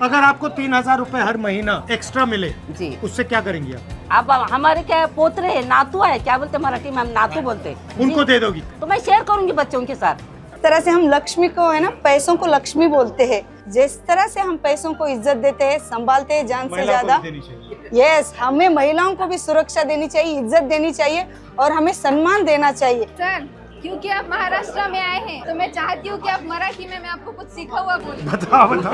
अगर आपको 3,000 रुपए हर महीना एक्स्ट्रा मिले जी, उससे क्या करेंगी आप? अब हमारे क्या पोतरे है, नातू है, क्या बोलते मराठी में हम नातू बोलते हैं। उनको दे दोगी? तो मैं शेयर करूंगी बच्चों के साथ। इस तरह से हम लक्ष्मी को है ना, पैसों को लक्ष्मी बोलते हैं। जिस तरह से हम पैसों को इज्जत देते हैं, संभालते हैं जान से ज्यादा, यस, हमें महिलाओं को भी सुरक्षा देनी चाहिए, इज्जत देनी चाहिए और हमें सम्मान देना चाहिए। सर, क्योंकि आप महाराष्ट्र में आए हैं तो मैं चाहती हूँ कि आप मराठी में मैं आपको कुछ सीखा हुआ बोलूं। बताओ बताओ।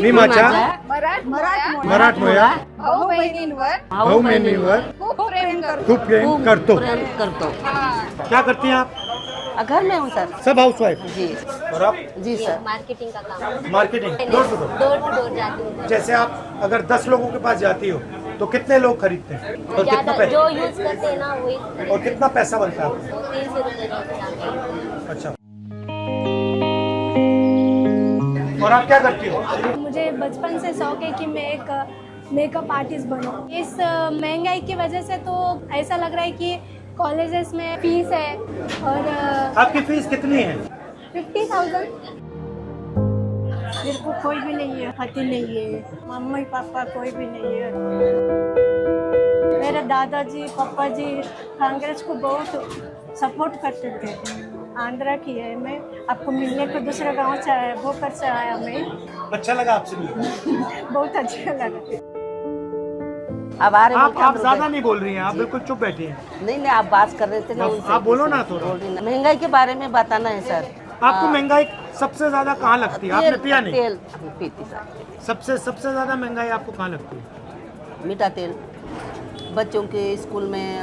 मी माझ्या मराठमोळ्या भाऊ बहिणींवर भाऊ बहिणीवर खूप प्रेम करतो। खूप प्रेम करतो। प्रेम करतो। क्या करती हैं आप? घर में हूँ सर। सब हाउसवाइफ? जी और आप? जी सर। मार्केटिंग का काम, marketing, door to door? Door to door जाती हूँ। जैसे आप अगर 10 लोगों के पास जाती हो तो कितने लोग खरीदते हैं और कितना ज्यादा जो यूज करते हैं ना वही और कितना पैसा बनता है आपको? 300 रुपए जाते हैं। अच्छा, और आप क्या करती हो? मुझे बचपन से शौक है कि मैं एक मेकअप आर्टिस्ट बनूं। इस महंगाई की वजह से तो ऐसा लग रहा है कि कॉलेजेस में फीस है और आपकी फीस कितनी है? 50,000। मेरे को कोई भी नहीं है, पति नहीं है, मम्मी पापा कोई भी नहीं है। मेरे दादाजी पापा जी कांग्रेस को बहुत सपोर्ट करते थे। आंध्रा की है मैं, आपको मिलने को दूसरा गांव से आया, भोकर से आया मैं। अच्छा लगा आपसे मिलकर? बहुत अच्छा लगा। अब आ रहे आप ज्यादा नहीं बोल रही हैं, आप बिल्कुल चुप बैठी हैं। नहीं आप बात कर रहे थे ना उनसे। आप बोलो ना थोड़ा। महंगाई के बारे में बताना है सर। आपको महंगाई सबसे ज्यादा कहाँ लगती है? आपने पिया नहीं? तेल पीती सर। सबसे ज्यादा महंगाई आपको कहाँ लगती है? मीठा तेल, बच्चों के स्कूल में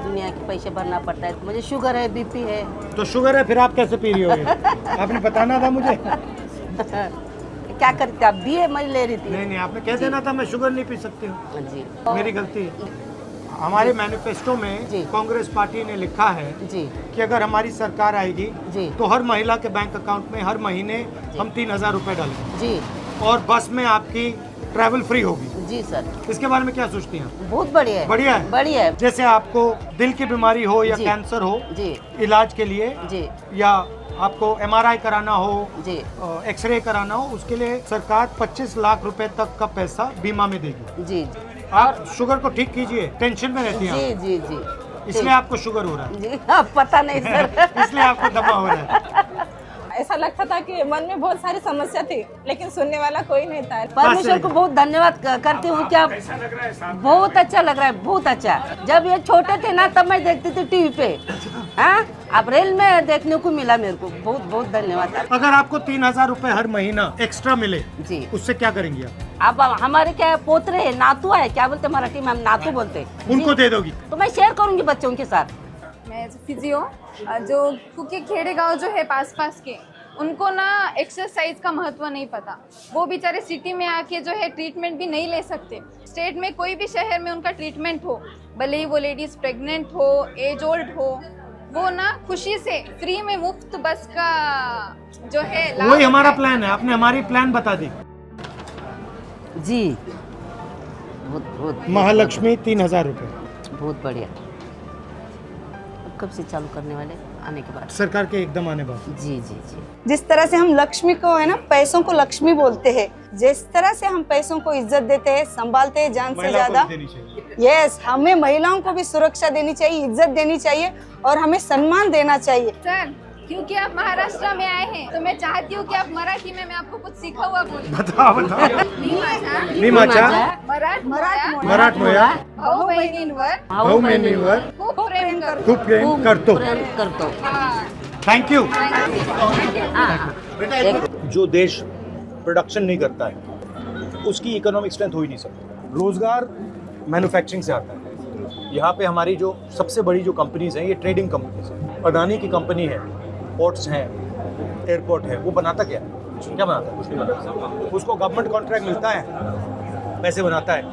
दुनिया के पैसे भरना पड़ता है। मुझे शुगर है, बीपी है। तो शुगर है, फिर आप कैसे पी रही हो ये? आपने बताना था मुझे। क्या करते आप? बीए मैं ले रही थी। नहीं, आपने कह देना था मैं शुगर नहीं पी सकती हूँ। जी, मेरी गलती है। हमारे मैनिफेस्टो में जी। कांग्रेस पार्टी ने लिखा है जी कि अगर हमारी सरकार आएगी जी तो हर महिला के बैंक अकाउंट में हर महीने हम 3,000 रुपए डालेंगे जी और बस में आपकी ट्रैवल फ्री होगी। जी सर, इसके बारे में क्या सोचती हैं आप? बहुत बढ़िया है। बढ़िया है। बढ़िया है। जैसे आपको दिल की बीमारी हो या जी। कैंसर हो, जी इलाज के लिए, जी या आपको MRI कराना हो, जी एक्सरे कराना हो, उसके लिए सरकार 25 लाख रुपए तक का पैसा बीमा में देगी। जी आप शुगर को ठीक कीजिए, टेंशन में रहती हैं जी आप। जी जी इसलिए आपको शुगर हो रहा है। जी आप पता नहीं सर। इसलिए आपको दमा हो रहा है। ऐसा लगता था कि मन में बहुत सारी समस्या थी लेकिन सुनने वाला कोई नहीं था। परमेश्वर को बहुत धन्यवाद करती हूँ। क्या बहुत अच्छा लग रहा है, बहुत अच्छा। जब ये छोटे थे ना तब मैं देखती थी टीवी पे। हाँ, अब रेल में देखने को मिला मेरे को। बहुत बहुत धन्यवाद। अगर आपको 3,000 रुपए हर महीना एक्स्ट्रा मिले जी, उससे क्या करेंगी आप? अब हमारे क्या पोतरे है, नातू है, क्या बोलते मराठी में हम नातू बोलते हैं। उनको दे दोगी? तो मैं शेयर करूंगी बच्चों के साथ। मैं फिजियो जो क्योंकि खेड़े गांव जो है पास के, उनको ना एक्सरसाइज का महत्व नहीं पता। वो बेचारे सिटी में आके जो है ट्रीटमेंट भी नहीं ले सकते। स्टेट में कोई भी शहर में उनका ट्रीटमेंट हो, भले ही वो लेडीज प्रेग्नेंट हो, एज ओल्ड हो, वो ना खुशी से फ्री में मुफ्त बस का जो है लाभ वही हमारा उठाए। प्लान है। आपने हमारी प्लान बता दी। जी बहुत बहुत महालक्ष्मी 3,000 रुपए बहुत बढ़िया। कब से चालू करने वाले? आने के बाद। सरकार के एकदम आने बाद। जी जी जी जिस तरह से हम लक्ष्मी को है ना, पैसों को लक्ष्मी बोलते हैं। जिस तरह से हम पैसों को इज्जत देते हैं, संभालते हैं जान से ज्यादा, यस, हमें महिलाओं को भी सुरक्षा देनी चाहिए, इज्जत देनी चाहिए और हमें सम्मान देना चाहिए। सर, क्योंकि आप महाराष्ट्र में आए हैं तो मैं चाहती हूँ कि आप मराठी में मैं आपको कुछ सीखा हुआ बोलूं। बताओ बताओ। मी माझ्या मराठमोळ्या भाऊ बहिणींवर भाऊ बहिणीवर खूप प्रेम करतो। खूप प्रेम करतो। प्रेम करतो। Thank you. एक जो देश प्रोडक्शन नहीं करता है उसकी इकोनॉमिक स्ट्रेंथ हो ही नहीं सकती। रोजगार मैन्युफैक्चरिंग से आता है। यहाँ पे हमारी जो सबसे बड़ी जो कंपनीज हैं ये ट्रेडिंग कंपनीज हैं। अडानी की कंपनी है, पोर्ट्स हैं, एयरपोर्ट है, वो बनाता क्या बनाता है? कुछ नहीं बनाता। उसको गवर्नमेंट कॉन्ट्रैक्ट मिलता है, पैसे बनाता है।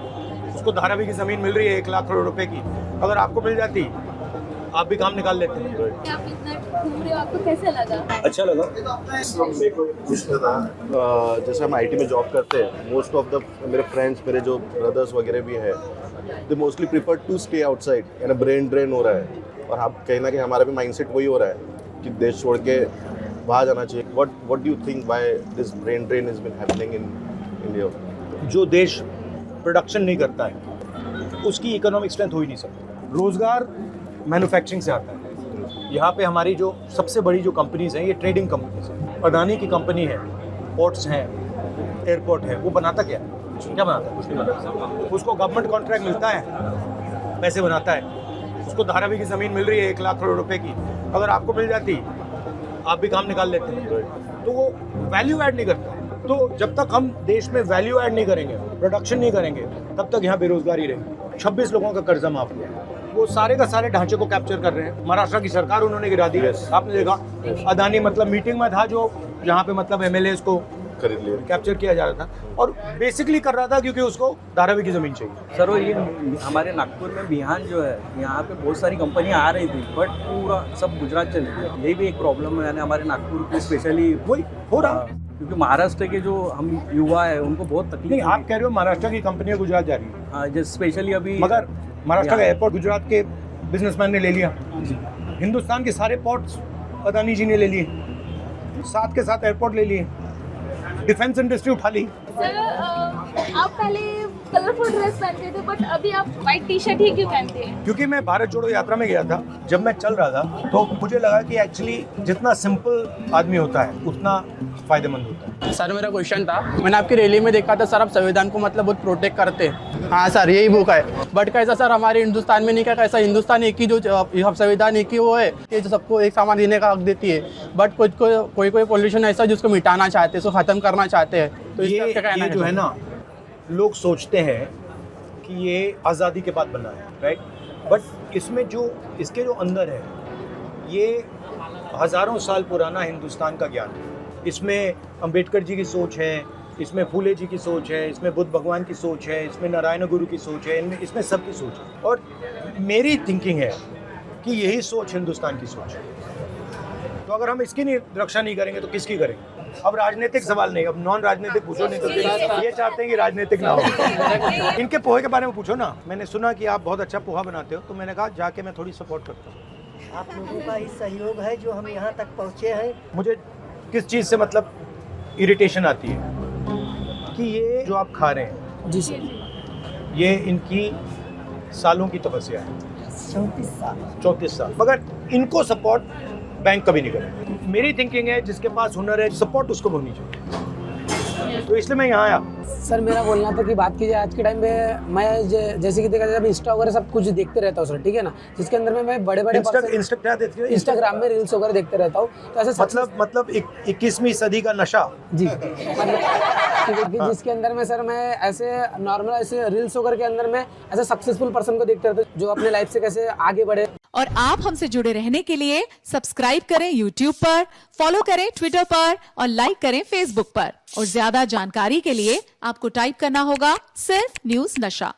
उसको धारावी की ज़मीन मिल रही है 1 लाख करोड़ रुपए की, अगर आपको मिल जाती आप भी काम निकाल लेते हैं। आप इतना घूम रहे हो, आपको कैसा लगा? अच्छा लगा। मेरे को पूछना था, जैसे हम आईटी में जॉब करते हैं, मोस्ट ऑफ द मेरे फ्रेंड्स, मेरे जो ब्रदर्स वगैरह भी हैं, they mostly prefer to stay outside. यानी ब्रेन ड्रेन हो रहा है और आप कहीं ना कहीं हमारा भी माइंडसेट वही हो रहा है कि देश छोड़ के बाहर जाना चाहिए। What do you think why this brain drain has been happening in India. जो देश प्रोडक्शन नहीं करता है उसकी इकोनॉमिक स्ट्रेंथ हो ही नहीं सकती। रोजगार मैन्युफैक्चरिंग से आता है। यहाँ पे हमारी जो सबसे बड़ी जो कंपनीज हैं ये ट्रेडिंग कंपनीज हैं। अदानी की कंपनी है, पोर्ट्स हैं, एयरपोर्ट है, वो बनाता क्या है? क्या बनाता है? कुछ नहीं बनाता। उसको गवर्नमेंट कॉन्ट्रैक्ट मिलता है, पैसे बनाता है। उसको धारावी की ज़मीन मिल रही है 1 लाख करोड़ रुपए की, अगर आपको मिल जाती आप भी काम निकाल लेते हैं। तो वो वैल्यू ऐड नहीं करता। तो जब तक हम देश में वैल्यू ऐड नहीं करेंगे, प्रोडक्शन नहीं करेंगे, तब तक यहाँ बेरोजगारी रहेगी। 26 लोगों का कर्जा माफ हुआ, वो सारे का सारे ढांचे को कैप्चर कर रहे हैं। महाराष्ट्र की सरकार उन्होंने गिरा दी। आपने देखा अदानी मतलब मीटिंग में था, जो जहाँ पे मतलब एमएलए को खरीद लिया, कैप्चर किया जा रहा था, और बेसिकली कर रहा था क्योंकि उसको धारावी की जमीन चाहिए। सर, ये हमारे नागपुर में बिहान जो है, यहाँ पे बहुत सारी कंपनियां आ रही थी, बट पूरा सब गुजरात चले गए। यही भी एक प्रॉब्लम है, यानी हमारे नागपुर की स्पेशली वही हो रहा है, क्योंकि महाराष्ट्र के जो हम युवा है उनको बहुत तकलीफ। नहीं, आप कह रहे हो महाराष्ट्र की कंपनियां गुजरात जा रही है। हाँ, जैसे स्पेशली अभी, मगर महाराष्ट्र का एयरपोर्ट गुजरात के बिजनेसमैन ने ले लिया। हिंदुस्तान के सारे पोर्ट्स अदानी जी ने ले लिए, साथ के साथ एयरपोर्ट ले लिए, डिफेंस इंडस्ट्री उठा ली। सर, आप पहले कलरफुल ड्रेस पहनते थे, बट अभी आप व्हाइट टी शर्ट ही क्यों पहनते हैं? क्योंकि मैं भारत जोड़ो यात्रा में गया था, जब मैं चल रहा था तो मुझे लगा कि एक्चुअली जितना सिंपल आदमी होता है उतना फायदेमंद होता है। सर, मेरा क्वेश्चन था, मैंने आपकी रैली में देखा था सर, आप संविधान को मतलब बहुत प्रोटेक्ट करते हैं। हाँ सर, यही बुक है, बट कैसा सर हमारे हिंदुस्तान में नहीं क्या, कैसा हिंदुस्तान एक ही जो संविधान एक ही वो है कि जो सबको एक सामान देने का हक देती है, बट कोई पॉल्यूशन ऐसा जिसको मिटाना चाहते हैं, उसको खत्म करना चाहते हैं। तो ये जो है ना, लोग सोचते हैं कि ये आज़ादी के बाद बना है, राइट, बट इसमें जो इसके जो अंदर है ये हज़ारों साल पुराना हिंदुस्तान का ज्ञान है। इसमें अंबेडकर जी की सोच है, इसमें फूले जी की सोच है, इसमें बुद्ध भगवान की सोच है, इसमें नारायण गुरु की सोच है, इसमें सबकी सोच है। और मेरी थिंकिंग है कि यही सोच हिंदुस्तान की सोच है। तो अगर हम इसकी रक्षा नहीं करेंगे तो किसकी करेंगे? अब राजनीतिक सवाल नहीं, अब नॉन राजनीतिक पूछो, नहीं तो ये चाहते हैं कि राजनीतिक ना हो। इनके पोहे के बारे में पूछो ना। मैंने सुना कि आप बहुत अच्छा पोहा बनाते हो, तो मैंने कहा जाके मैं थोड़ी सपोर्ट करता हूँ। आप लोगों का ही सहयोग है जो हम यहाँ तक पहुँचे हैं। मुझे किस चीज़ से मतलब इरिटेशन आती है कि ये जो आप खा रहे हैं, जी सर, ये इनकी सालों की तपस्या है, 34 साल, मगर इनको सपोर्ट बैंक कभी नहीं करे। मेरी थिंकिंग है जिसके पास हुनर है, सपोर्ट उसको होनी चाहिए, तो इसलिए मैं यहाँ आया। सर, मेरा बोलना था कि बात की जाए आज के टाइम में, मैं जैसे कि देखा जाए इंस्टा वगैरह सब कुछ देखते रहता हूँ सर, ठीक है ना, जिसके अंदर में मैं बड़े इंस्टाग्राम में रील्स वगैरह देखते रहता हूँ। तो ऐसे मतलब 21वीं सदी का नशा जी, मतलब जिसके अंदर में सर मैं ऐसे नॉर्मल ऐसे रील्स वगैरह के अंदर में ऐसे सक्सेसफुल पर्सन को देखते रहता हूँ जो अपने लाइफ से कैसे आगे बढ़े। और आप हमसे जुड़े रहने के लिए सब्सक्राइब करें YouTube पर, फॉलो करें Twitter पर और लाइक करें Facebook पर। और ज्यादा जानकारी के लिए आपको टाइप करना होगा सिर्फ न्यूज़ नशा।